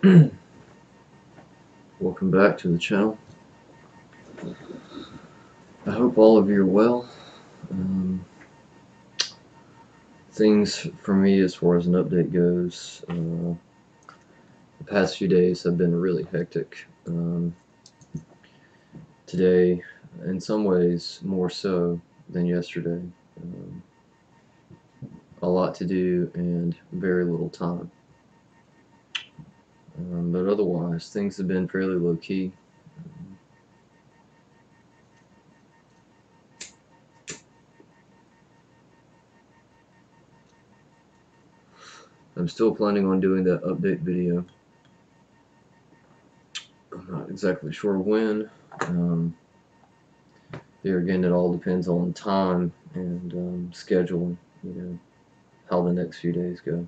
Welcome back to the channel. I hope all of you are well. Things for me as far as an update goes, the past few days have been really hectic. Today, in some ways, more so than yesterday. A lot to do and very little time. But otherwise, things have been fairly low-key. I'm still planning on doing that update video. I'm not exactly sure when. There again, it all depends on time and scheduling, how the next few days go.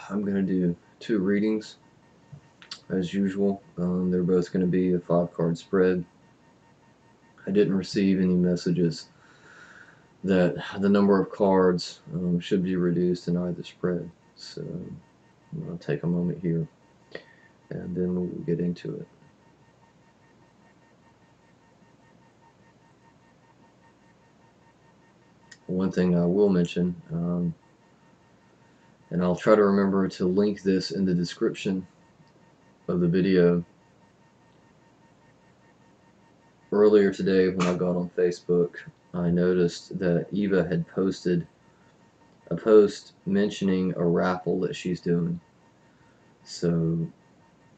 I'm going to do 2 readings as usual. They're both going to be a 5-card spread. I didn't receive any messages that the number of cards should be reduced in either spread. So I'm going to take a moment here and then we'll get into it. One thing I will mention, and I'll try to remember to link this in the description of the video. Earlier today when I got on Facebook, I noticed that Eva had posted a post mentioning a raffle that she's doing. So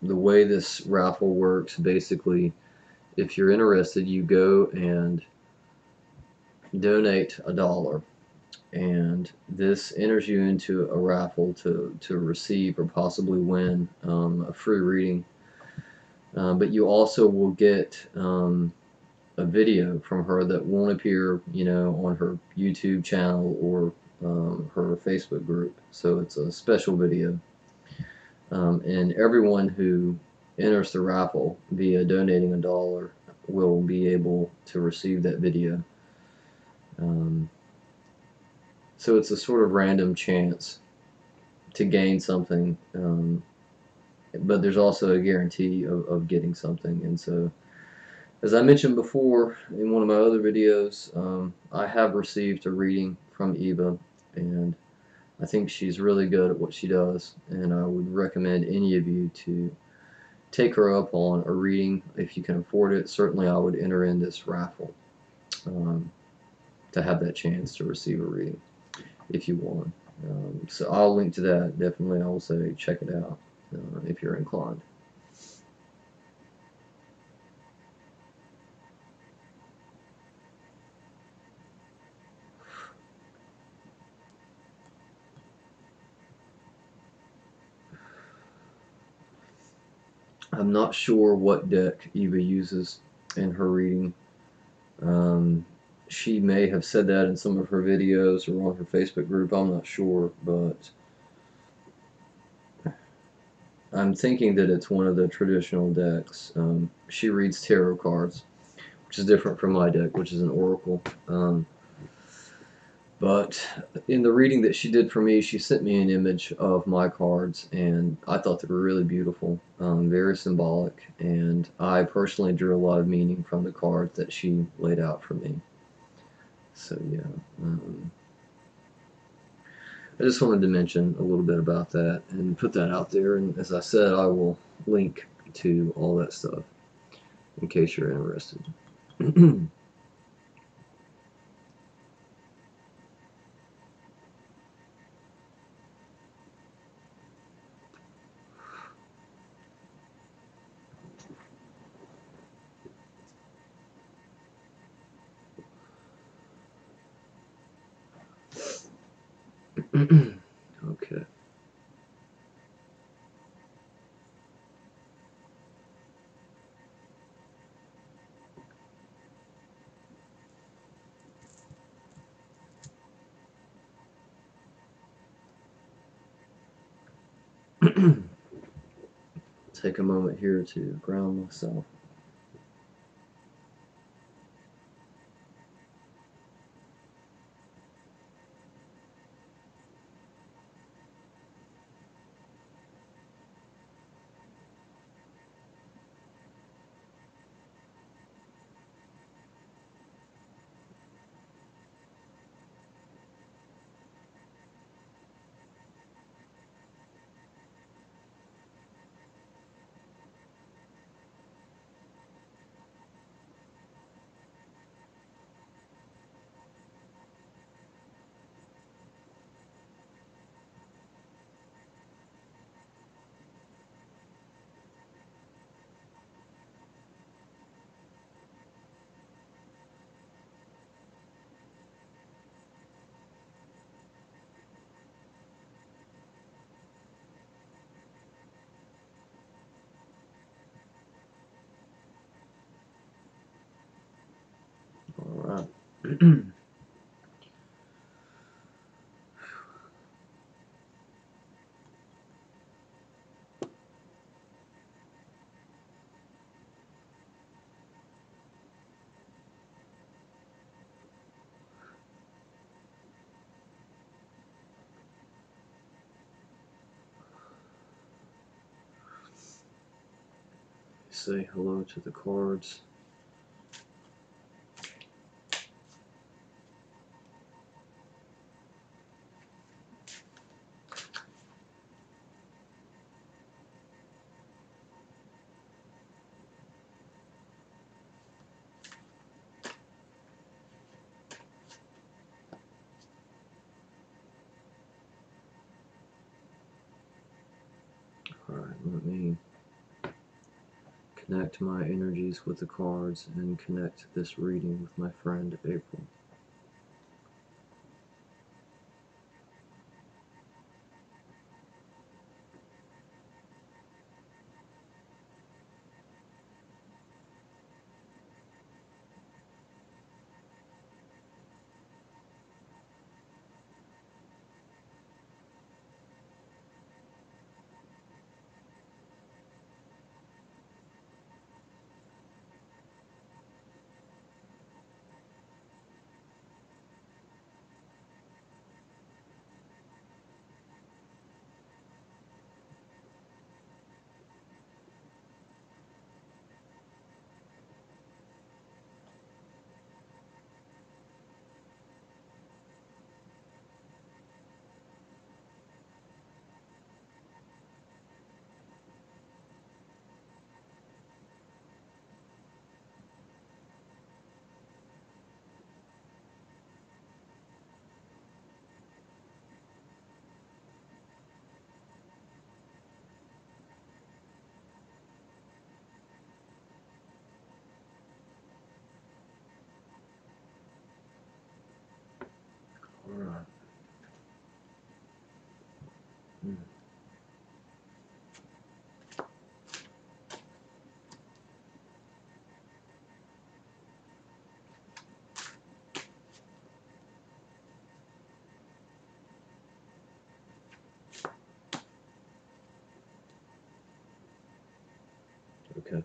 the way this raffle works, basically, if you're interested, you go and donate $1, and this enters you into a raffle to receive or possibly win a free reading. But you also will get a video from her that won't appear, on her YouTube channel or her Facebook group. So it's a special video. And everyone who enters the raffle via donating $1 will be able to receive that video. So it's a sort of random chance to gain something, but there's also a guarantee of getting something. And so, as I mentioned before in one of my other videos, I have received a reading from Eva, and I think she's really good at what she does, and I would recommend any of you to take her up on a reading if you can afford it. Certainly I would enter in this raffle to have that chance to receive a reading if you want. So I'll link to that. Definitely I will say check it out if you're inclined. I'm not sure what deck Eva uses in her reading. She may have said that in some of her videos or on her Facebook group. I'm not sure, but I'm thinking that it's one of the traditional decks. She reads tarot cards, which is different from my deck, which is an oracle. But in the reading that she did for me, she sent me an image of my cards, and I thought they were really beautiful, very symbolic, and I personally drew a lot of meaning from the cards that she laid out for me. So yeah, I just wanted to mention a little bit about that and put that out there, and as I said, I will link to all that stuff in case you're interested. Okay. Take a moment here to ground myself. Say hello to the cards. Alright, let me connect my energies with the cards and connect this reading with my friend April. Alright. Okay.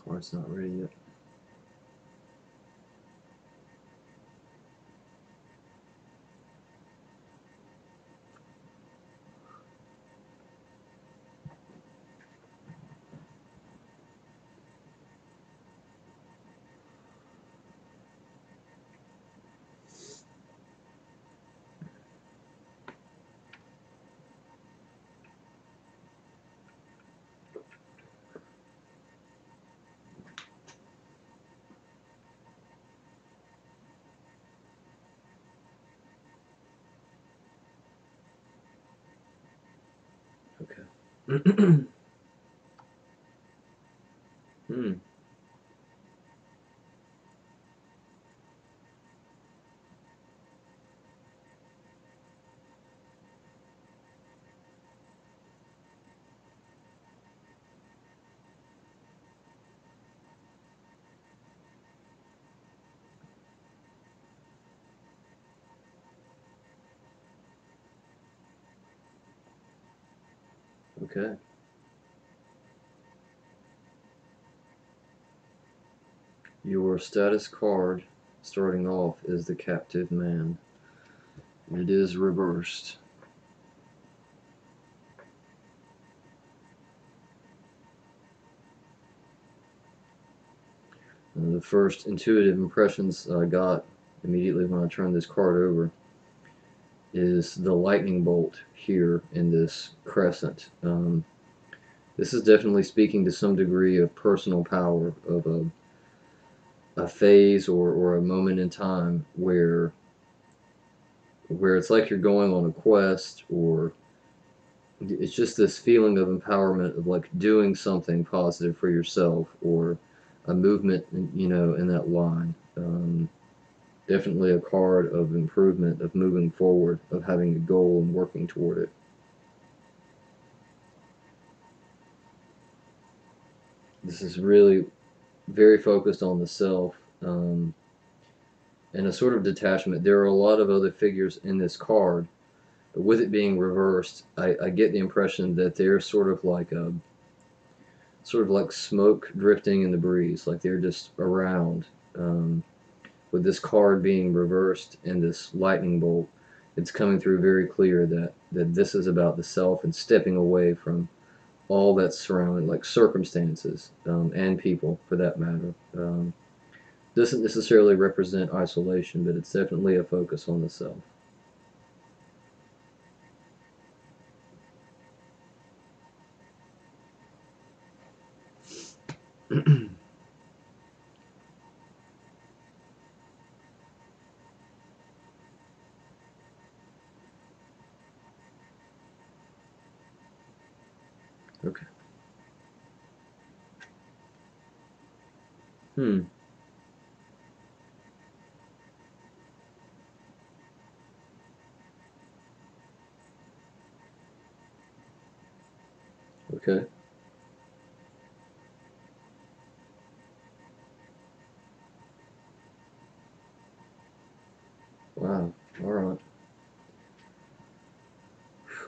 Card's not ready yet. Okay. Hmm. Okay. Your status card starting off is the captive man. It is reversed. The first intuitive impressions I got immediately when I turned this card over is the lightning bolt here in this crescent. This is definitely speaking to some degree of personal power, of a a phase or a moment in time where it's like you're going on a quest, or it's just this feeling of empowerment of like doing something positive for yourself, or a movement, in that line. Definitely a card of improvement, of moving forward, of having a goal and working toward it. This is really very focused on the self, and a sort of detachment. There are a lot of other figures in this card, but with it being reversed, I get the impression that they're sort of like smoke drifting in the breeze, like they're just around. Um, with this card being reversed and this lightning bolt, it's coming through very clear that this is about the self and stepping away from all that's surrounding, like circumstances, and people for that matter. Doesn't necessarily represent isolation, but it's definitely a focus on the self. Okay. Hmm. Okay. Wow. All right.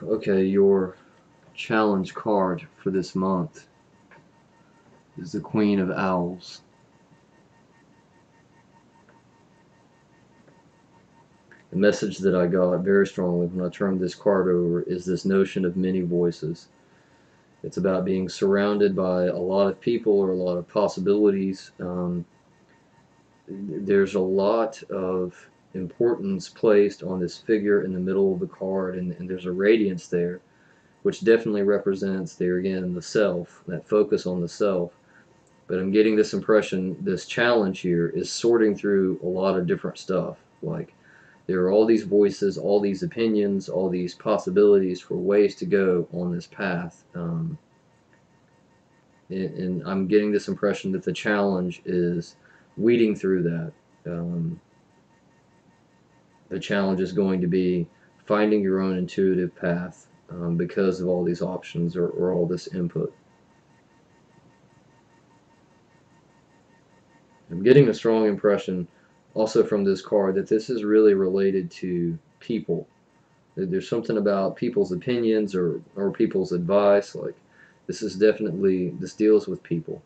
Okay. Your challenge card for this month is the Queen of Owls. The message that I got very strongly when I turned this card over is this notion of many voices. It's about being surrounded by a lot of people or a lot of possibilities. There's a lot of importance placed on this figure in the middle of the card, and there's a radiance there, which definitely represents, there again, the self, that focus on the self. But I'm getting this impression, this challenge here is sorting through a lot of different stuff. Like, there are all these voices, all these opinions, all these possibilities for ways to go on this path. And I'm getting this impression that the challenge is weeding through that. Um, the challenge is going to be finding your own intuitive path, because of all these options, or all this input. I'm getting a strong impression also from this card that this is really related to people. There's something about people's opinions, or people's advice. Like, this deals with people.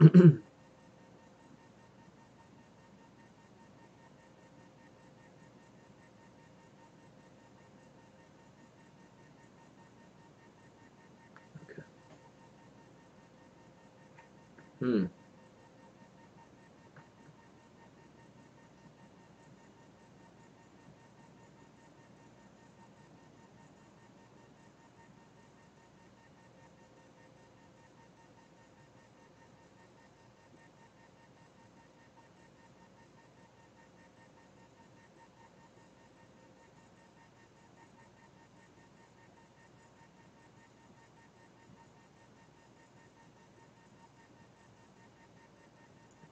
Okay. Hmm.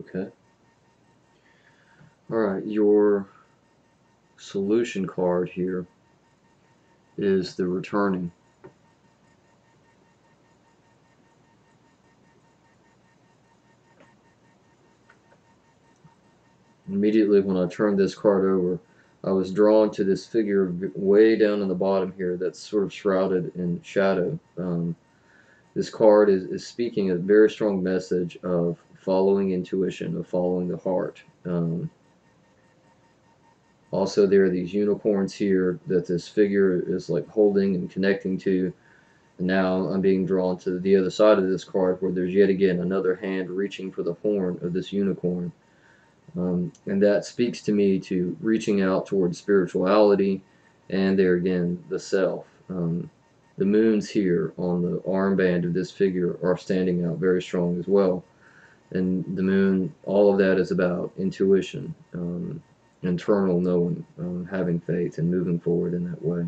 Okay. All right. Your solution card here is the returning. Immediately when I turned this card over, I was drawn to this figure way down in the bottom here that's sort of shrouded in shadow. This card is speaking a very strong message of following intuition, of following the heart. Also, there are these unicorns here that this figure is like holding and connecting to. And now I'm being drawn to the other side of this card where there's yet again another hand reaching for the horn of this unicorn. And that speaks to me to reaching out towards spirituality and there again, the self. The moons here on the armband of this figure are standing out very strong as well. And the moon, all of that is about intuition, internal knowing, having faith, and moving forward in that way.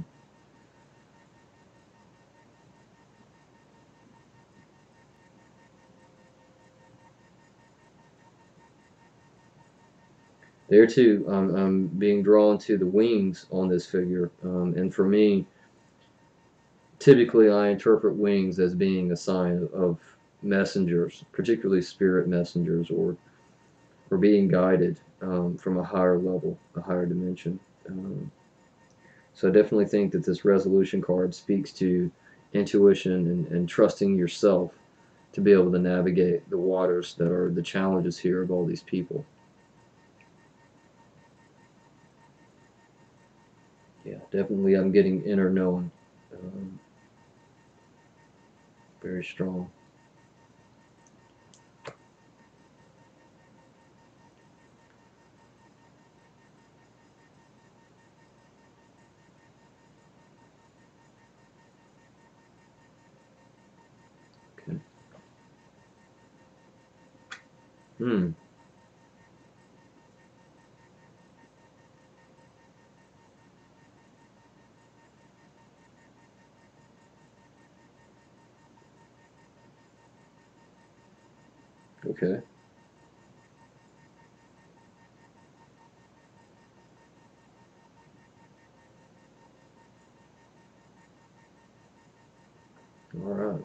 There too, I'm being drawn to the wings on this figure, and for me, typically I interpret wings as being a sign of messengers, particularly spirit messengers, or being guided from a higher level, a higher dimension. Um, so I definitely think that this resolution card speaks to intuition and trusting yourself to be able to navigate the waters that are the challenges here of all these people. Yeah, definitely I'm getting inner knowing. Um, Very strong. Okay. Hmm. Okay. All right.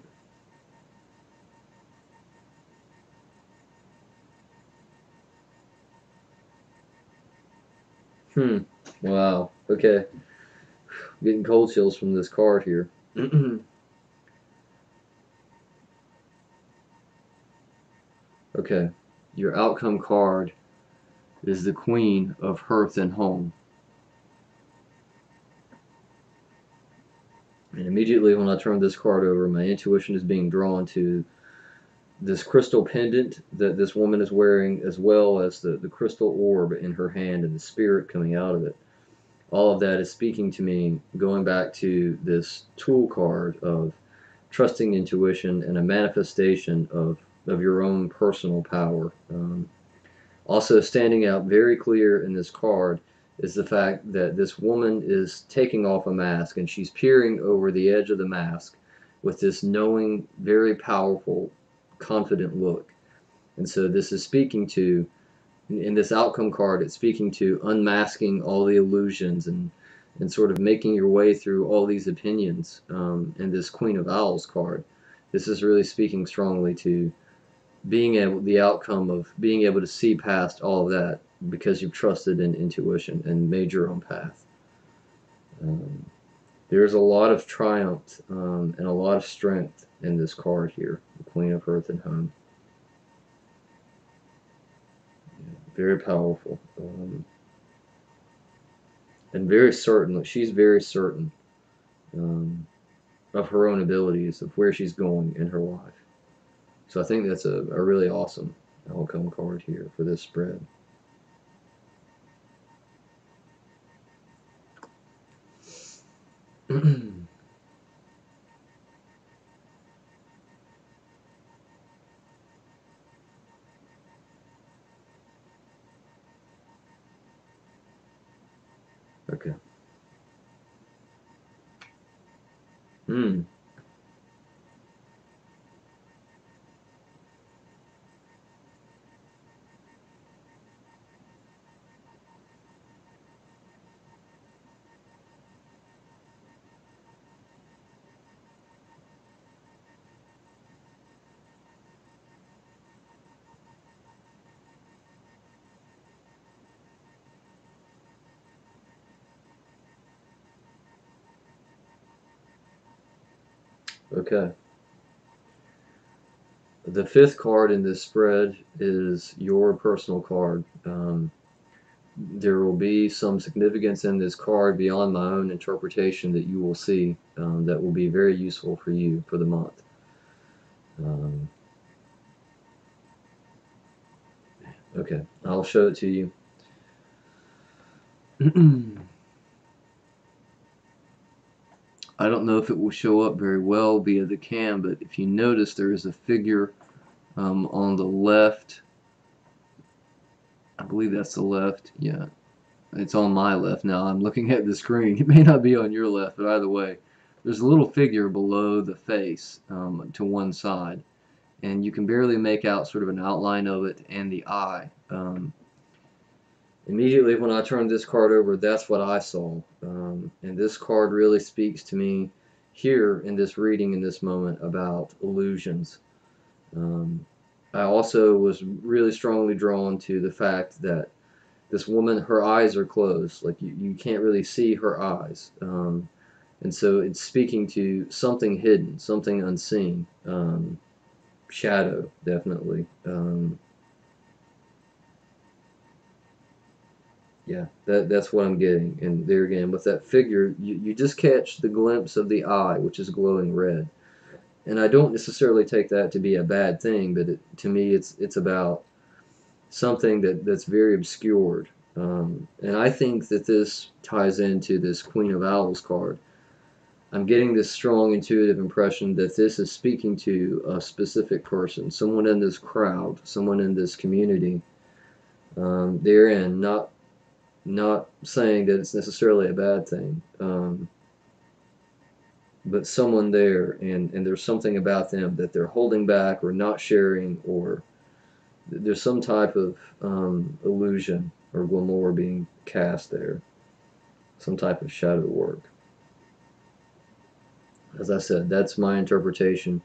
Hmm. Wow. Okay. Getting cold chills from this card here. Okay. Your outcome card is the Queen of Hearth and Home. And immediately when I turn this card over, my intuition is being drawn to this crystal pendant that this woman is wearing, as well as the crystal orb in her hand and the spirit coming out of it. All of that is speaking to me, going back to this tool card of trusting intuition and a manifestation of your own personal power. Also, standing out very clear in this card is the fact that this woman is taking off a mask and she's peering over the edge of the mask with this knowing, very powerful, confident look. And so, this is speaking to, in this outcome card, it's speaking to unmasking all the illusions and sort of making your way through all these opinions. In this Queen of Owls card, this is really speaking strongly to being able, the outcome of being able to see past all of that because you've trusted in intuition and made your own path. Um, there's a lot of triumph and a lot of strength in this card here, the Queen of Hearth and Home. Very powerful and very certain. She's very certain um, of her own abilities, of where she's going in her life. So I think that's a really awesome outcome card here for this spread. Okay. Hmm. Okay. The fifth card in this spread is your personal card. There will be some significance in this card beyond my own interpretation that you will see, that will be very useful for you for the month. Um, okay, I'll show it to you. I don't know if it will show up very well via the cam, but if you notice, there is a figure on the left. I believe that's the left. Yeah, it's on my left now. I'm looking at the screen. It may not be on your left, but either way, there's a little figure below the face, to one side, and you can barely make out sort of an outline of it and the eye. Immediately when I turned this card over, that's what I saw. And this card really speaks to me here in this reading in this moment about illusions. Um, I also was really strongly drawn to the fact that this woman, her eyes are closed. Like you can't really see her eyes. And so it's speaking to something hidden, something unseen. Shadow, definitely. Yeah, that's what I'm getting. And there again, with that figure, you just catch the glimpse of the eye, which is glowing red. And I don't necessarily take that to be a bad thing, but to me, it's about something that's very obscured. And I think that this ties into this Queen of Owls card. I'm getting this strong intuitive impression that this is speaking to a specific person, someone in this crowd, someone in this community. Therein, not saying that it's necessarily a bad thing, but someone there, and there's something about them that they're holding back or not sharing, or there's some type of illusion or glamour being cast there, some type of shadow work. As I said, that's my interpretation.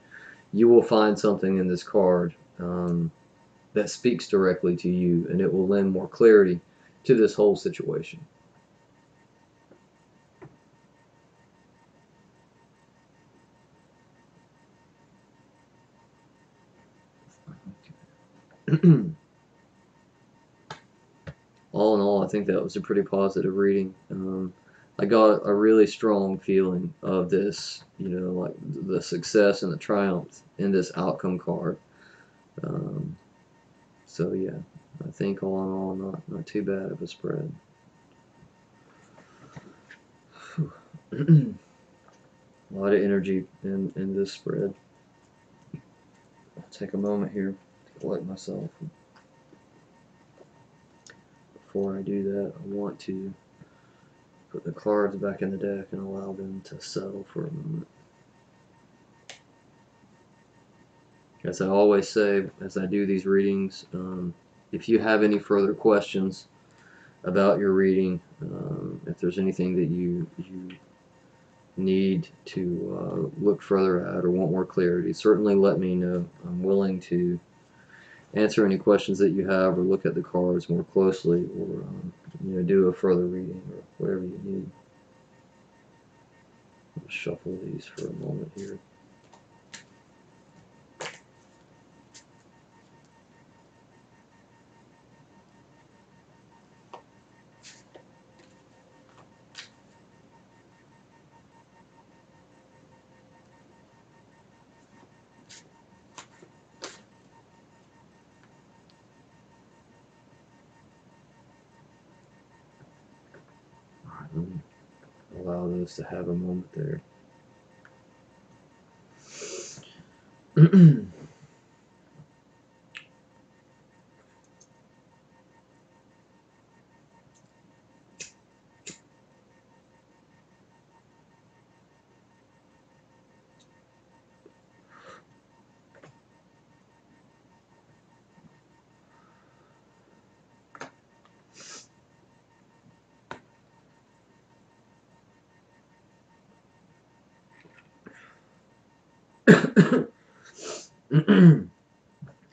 You will find something in this card that speaks directly to you, and it will lend more clarity to this whole situation. All in all, I think that was a pretty positive reading. I got a really strong feeling of this, like the success and the triumph in this outcome card. Um, so yeah, I think all in all, not too bad of a spread. A lot of energy in this spread. I'll take a moment here to collect myself. Before I do that, I want to put the cards back in the deck and allow them to settle for a moment. As I always say, as I do these readings, if you have any further questions about your reading, if there's anything that you need to look further at or want more clarity, certainly let me know. I'm willing to answer any questions that you have or look at the cards more closely, or do a further reading or whatever you need. I'll shuffle these for a moment here. Allow those to have a moment there.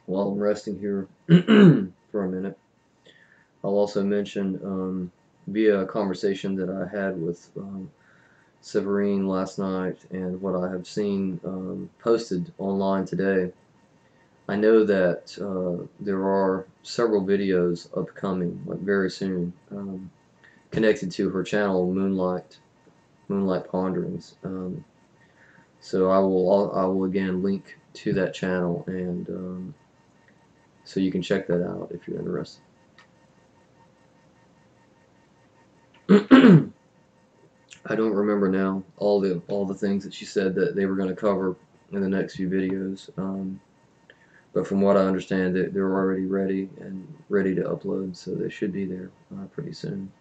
While I'm resting here for a minute, I'll also mention via a conversation that I had with Severine last night and what I have seen posted online today. I know that there are several videos upcoming, like very soon, connected to her channel, Moonlight Ponderings. So I will again link to that channel, and so you can check that out if you're interested. I don't remember now all the things that she said that they were going to cover in the next few videos. But from what I understand, they're already ready and ready to upload, so they should be there pretty soon.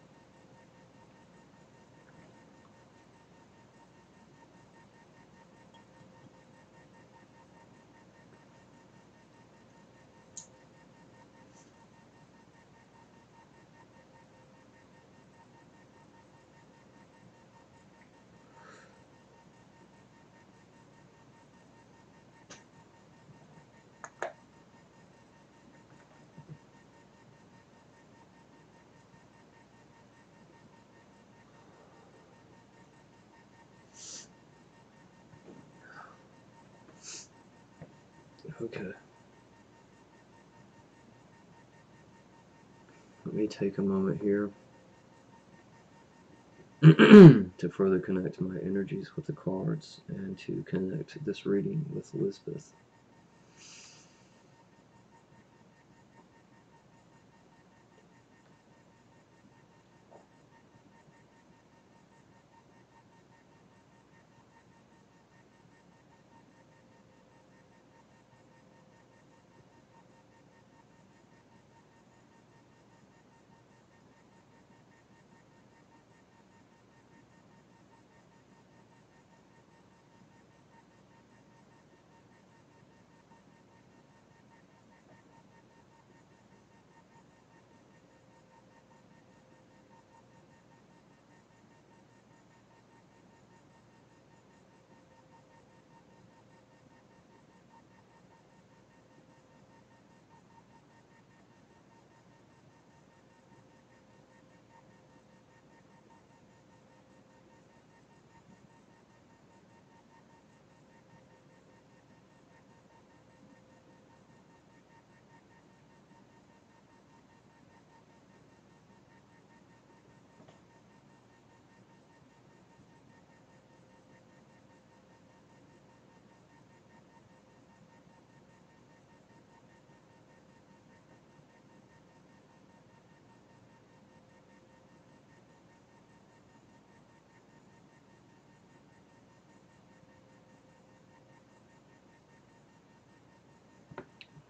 Okay. Let me take a moment here to further connect my energies with the cards and to connect this reading with Liesbet.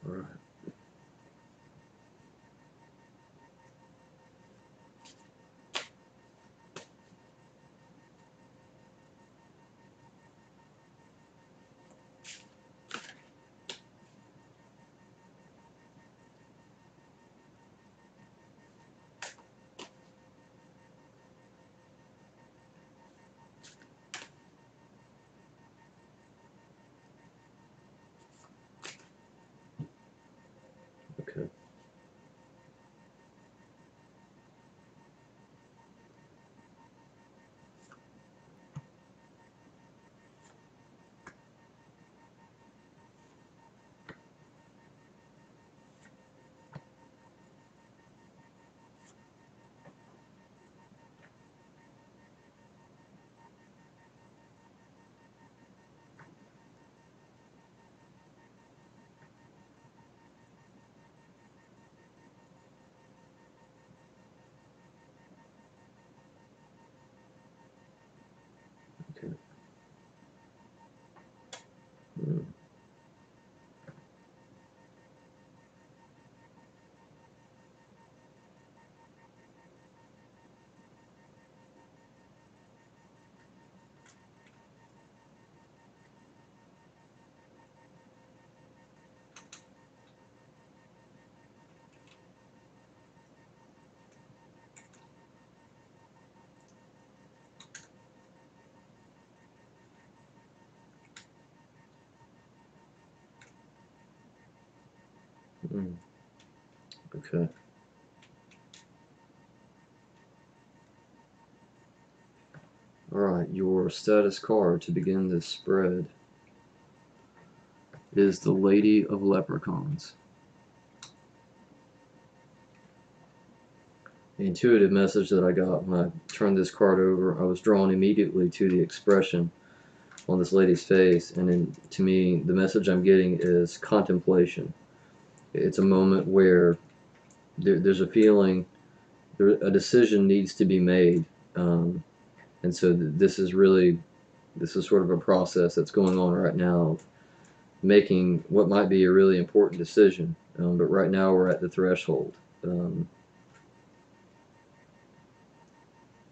All right. Okay. Okay. Mm. Mm. Okay. All right. Your status card to begin this spread is the Lady of Leprechauns. The intuitive message that I got when I turned this card over, I was drawn immediately to the expression on this lady's face, and then to me, the message I'm getting is contemplation. It's a moment where there's a feeling, a decision needs to be made, um, and so this is sort of a process that's going on right now, making what might be a really important decision. But right now we're at the threshold, um,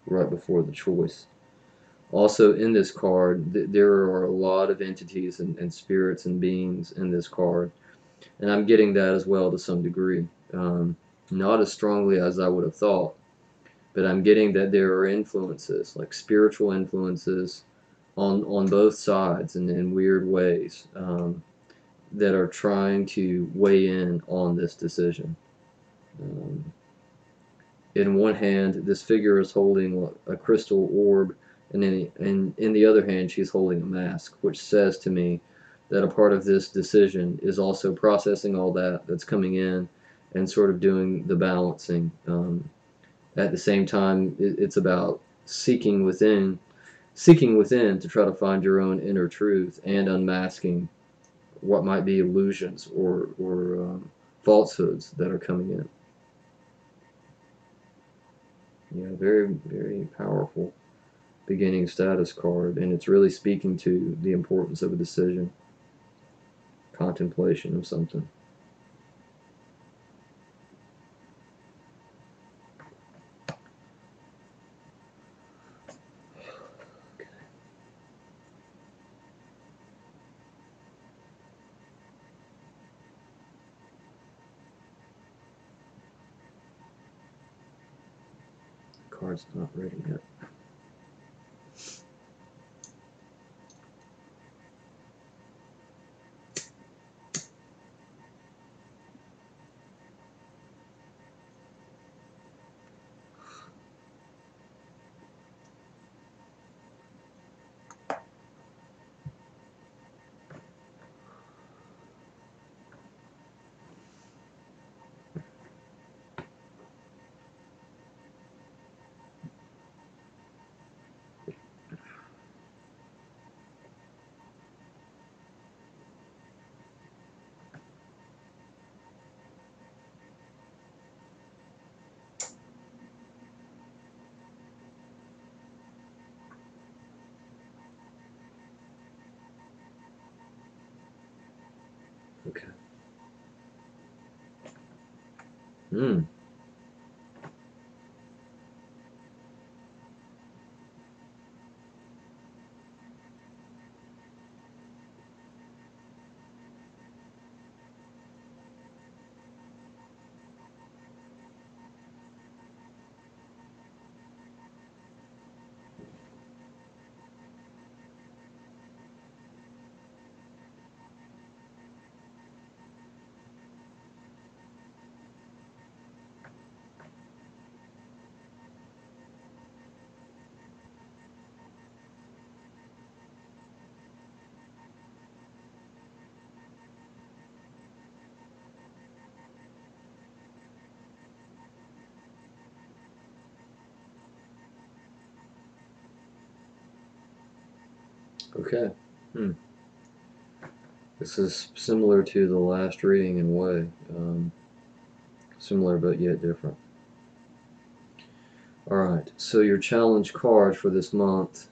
right before the choice. Also, in this card, there are a lot of entities and spirits and beings in this card, and I'm getting that as well to some degree. Not as strongly as I would have thought, but I'm getting that there are influences, like spiritual influences, on both sides and in weird ways, that are trying to weigh in on this decision. Um, in one hand, this figure is holding a crystal orb, and in the other hand, she's holding a mask, which says to me that a part of this decision is also processing all that's coming in and sort of doing the balancing. At the same time, it's about seeking within to try to find your own inner truth and unmasking what might be illusions or falsehoods that are coming in. Yeah, very, very powerful beginning status card, and it's really speaking to the importance of a decision, contemplation of something. The card's not ready yet. Okay. Hmm. Okay. Hmm. This is similar to the last reading in a way. Similar but yet different. Alright, so your challenge card for this month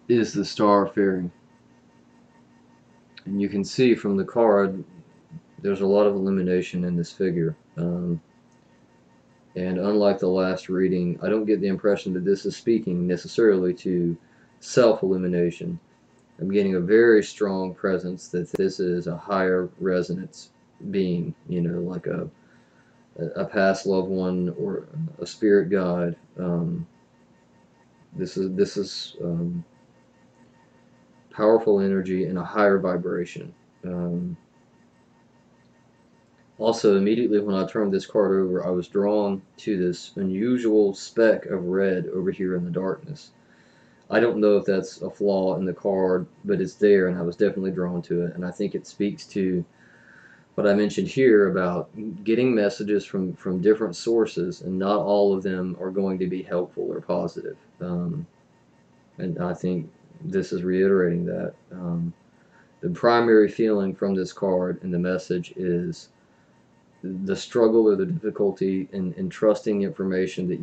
is the Star Fairy. And you can see from the card, there's a lot of illumination in this figure. And unlike the last reading, I don't get the impression that this is speaking necessarily to self-illumination. I'm getting a very strong presence that this is a higher resonance being, like a past loved one or a spirit guide. This is powerful energy in a higher vibration. Um, Also, immediately when I turned this card over, I was drawn to this unusual speck of red over here in the darkness. I don't know if that's a flaw in the card, but it's there, and I was definitely drawn to it. And I think it speaks to what I mentioned here about getting messages from different sources, and not all of them are going to be helpful or positive. And I think this is reiterating that. The primary feeling from this card and the message is the struggle or the difficulty in trusting information that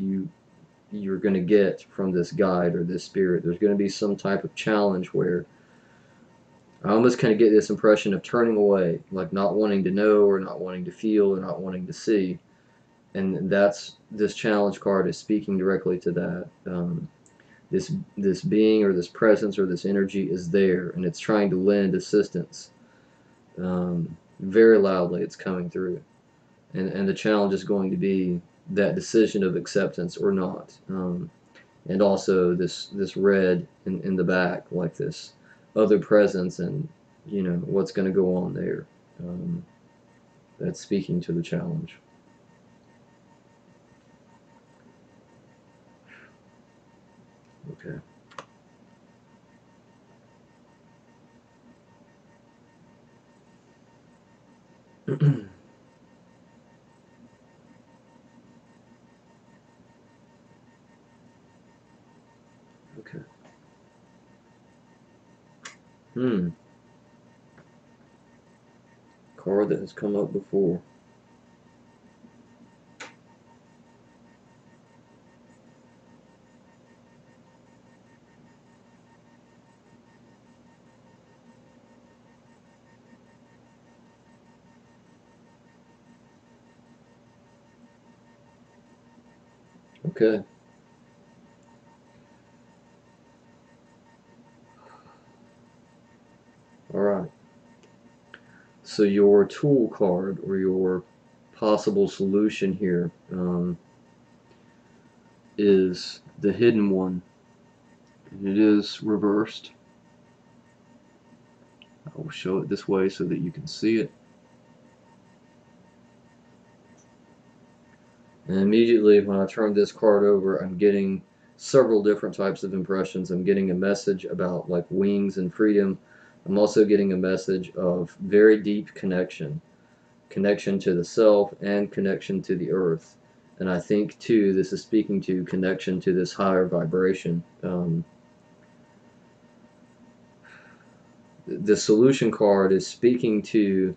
you're going to get from this guide or this spirit. There's going to be some type of challenge where I almost kind of get this impression of turning away, like not wanting to know or not wanting to feel or not wanting to see. And that's this challenge card is speaking directly to that. This being or this presence or this energy is there, and it's trying to lend assistance. Very loudly, it's coming through, and the challenge is going to be that decision of acceptance or not. And also this red in the back, like this other presence, and what's going to go on there. Um, that's speaking to the challenge. Okay. Okay. Hmm. Card that has come up before. Okay. All right. So your tool card or your possible solution here is the hidden one. And it is reversed. I will show it this way so that you can see it. And immediately when I turn this card over, I'm getting several different types of impressions. I'm getting a message about like wings and freedom. I'm also getting a message of very deep connection to the self and connection to the earth. And I think too, this is speaking to connection to this higher vibration. The solution card is speaking to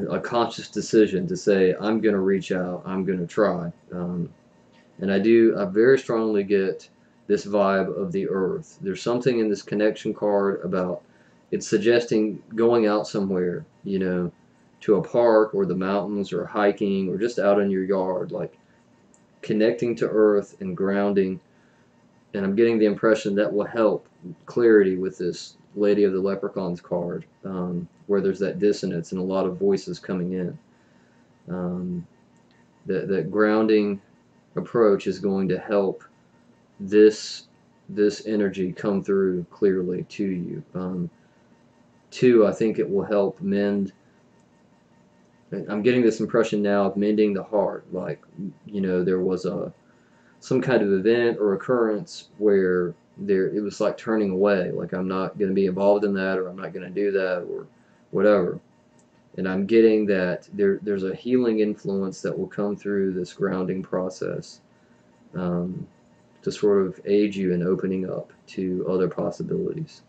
a conscious decision to say, I'm going to reach out, I'm going to try. And I very strongly get this vibe of the earth. There's something in this connection card about it's suggesting going out somewhere, to a park or the mountains or hiking or just out in your yard, like connecting to earth and grounding. And I'm getting the impression that will help clarity with this Lady of the Leprechauns card, where there's that dissonance and a lot of voices coming in. Um, that grounding approach is going to help this this energy come through clearly to you. Two, I think it will help mend. I'm getting this impression now of mending the heart, like there was some kind of event or occurrence where it was like turning away, like I'm not going to be involved in that, or I'm not going to do that, or whatever. And I'm getting that there's a healing influence that will come through this grounding process, um, to sort of aid you in opening up to other possibilities.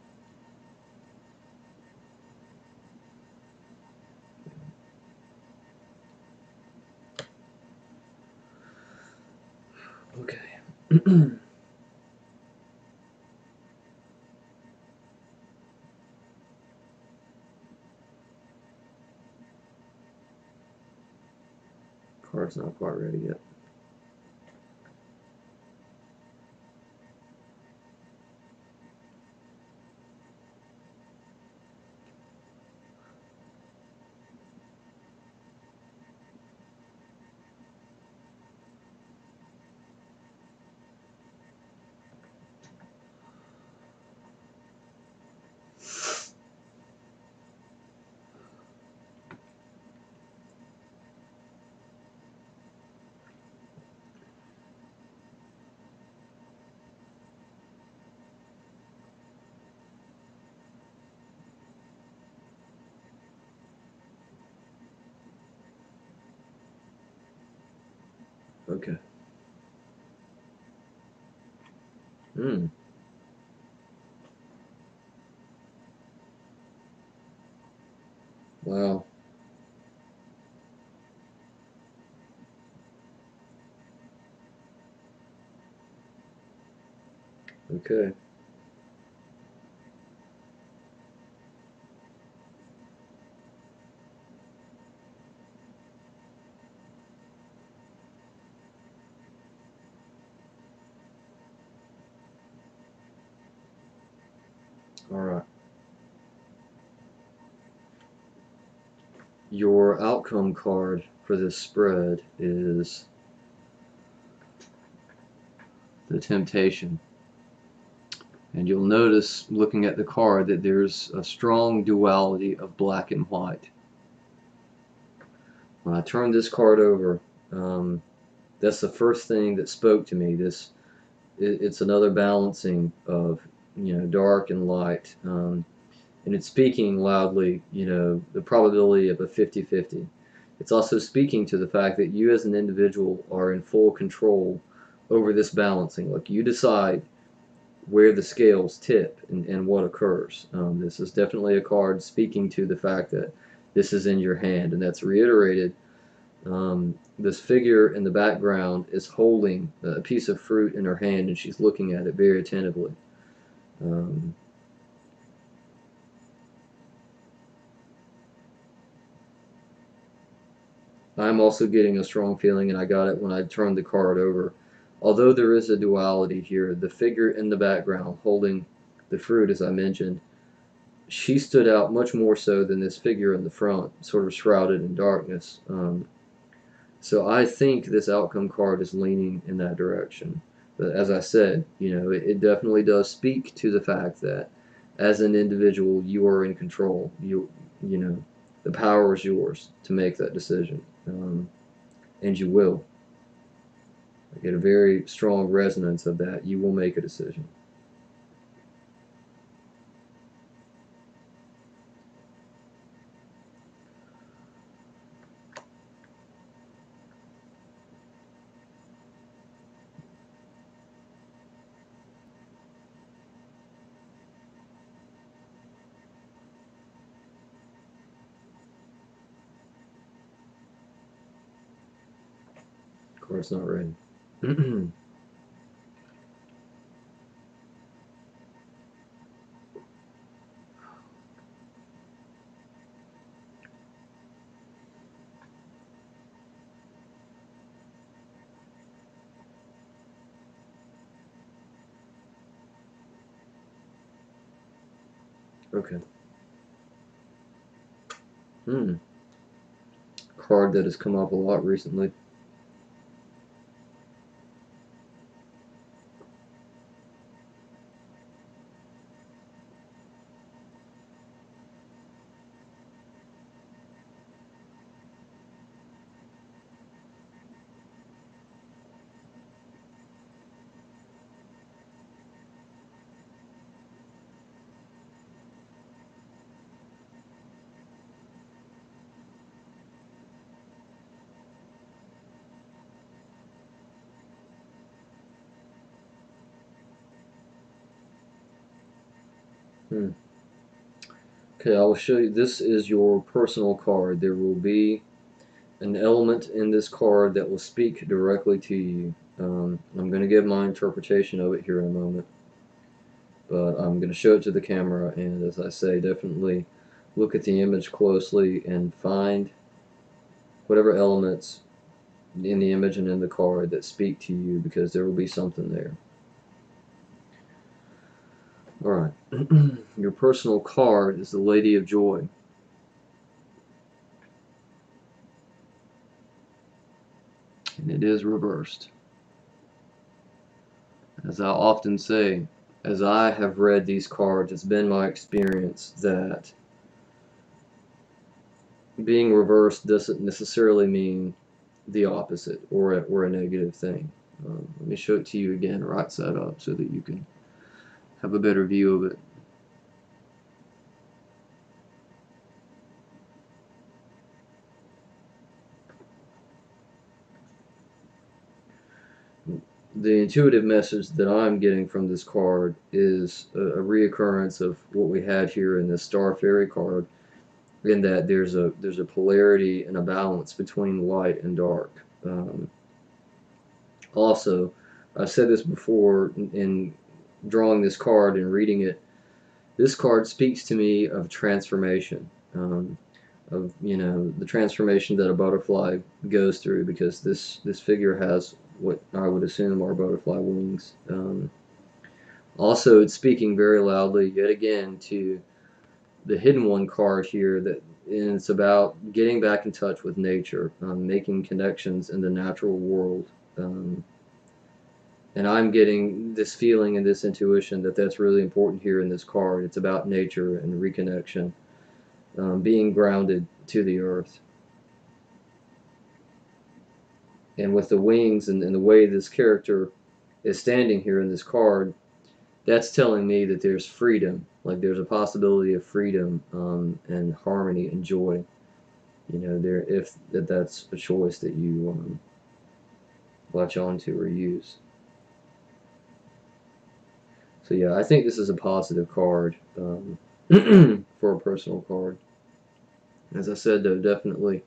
Okay. Card's not quite ready yet. Okay. Hmm. Wow. Okay. All right. Your outcome card for this spread is the Temptation. And you'll notice, looking at the card, that there's a strong duality of black and white. When I turned this card over, um, that's the first thing that spoke to me. It's another balancing of dark and light, and it's speaking loudly. The probability of a 50-50. It's also speaking to the fact that you as an individual are in full control over this balancing. Like, you decide where the scales tip and what occurs. This is definitely a card speaking to the fact that this is in your hand, and that's reiterated. This figure in the background is holding a piece of fruit in her hand, and she's looking at it very attentively. Um, I'm also getting a strong feeling, and I got it when I turned the card over. Although there is a duality here, the figure in the background holding the fruit, as I mentioned, she stood out much more so than this figure in the front, sort of shrouded in darkness. So I think this outcome card is leaning in that direction. But as I said, it definitely does speak to the fact that as an individual, you are in control. You know, the power is yours to make that decision, and you will. I get a very strong resonance of that. You will make a decision. Card's not ready. Okay. Hmm. Card that has come up a lot recently. Hmm. Okay, I will show you. This is your personal card. There will be an element in this card that will speak directly to you. I'm going to give my interpretation of it here in a moment, but I'm going to show it to the camera, and as I say, definitely look at the image closely and find whatever elements in the image and in the card that speak to you, because there will be something there. Alright, your personal card is the Lady of Joy. And it is reversed. As I often say, as I have read these cards, it's been my experience that being reversed doesn't necessarily mean the opposite or a negative thing. Let me show it to you again right side up so that you can have a better view of it. the intuitive message that I'm getting from this card is a reoccurrence of what we had here in this Star Fairy card, in that there's a polarity and a balance between light and dark. Also, I've said this before in drawing this card and reading it. This card speaks to me of transformation, of the transformation that a butterfly goes through, because this figure has what I would assume are butterfly wings. Also, it's speaking very loudly yet again to the hidden one card here, and it's about getting back in touch with nature, making connections in the natural world. Um, and I'm getting this feeling and this intuition that that's really important here in this card. It's about nature and reconnection, being grounded to the earth. And with the wings and the way this character is standing here in this card, that's telling me that there's freedom. Like there's a possibility of freedom, and harmony and joy. There, if that's a choice that you latch onto or use. So yeah, I think this is a positive card, for a personal card. As I said, though, definitely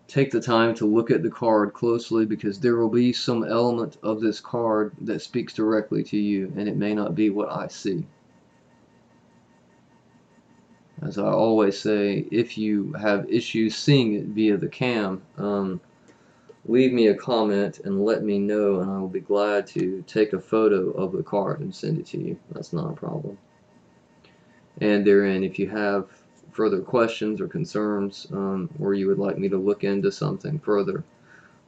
take the time to look at the card closely, because there will be some element of this card that speaks directly to you, and it may not be what I see. As I always say, if you have issues seeing it via the cam, leave me a comment and let me know, and I will be glad to take a photo of the card and send it to you. That's not a problem. And therein, if you have further questions or concerns, or you would like me to look into something further,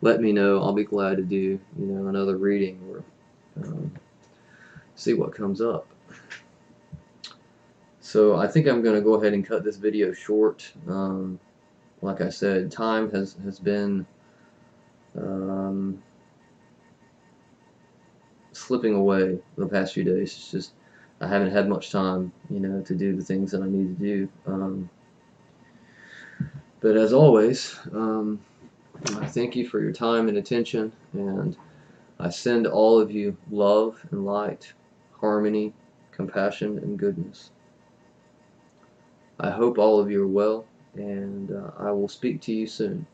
let me know. I'll be glad to do another reading, or see what comes up. So I think I'm going to go ahead and cut this video short. Like I said, time has been slipping away the past few days. It's just I haven't had much time, to do the things that I need to do. But as always, I thank you for your time and attention, and I send all of you love and light, harmony, compassion, and goodness. I hope all of you are well, and I will speak to you soon.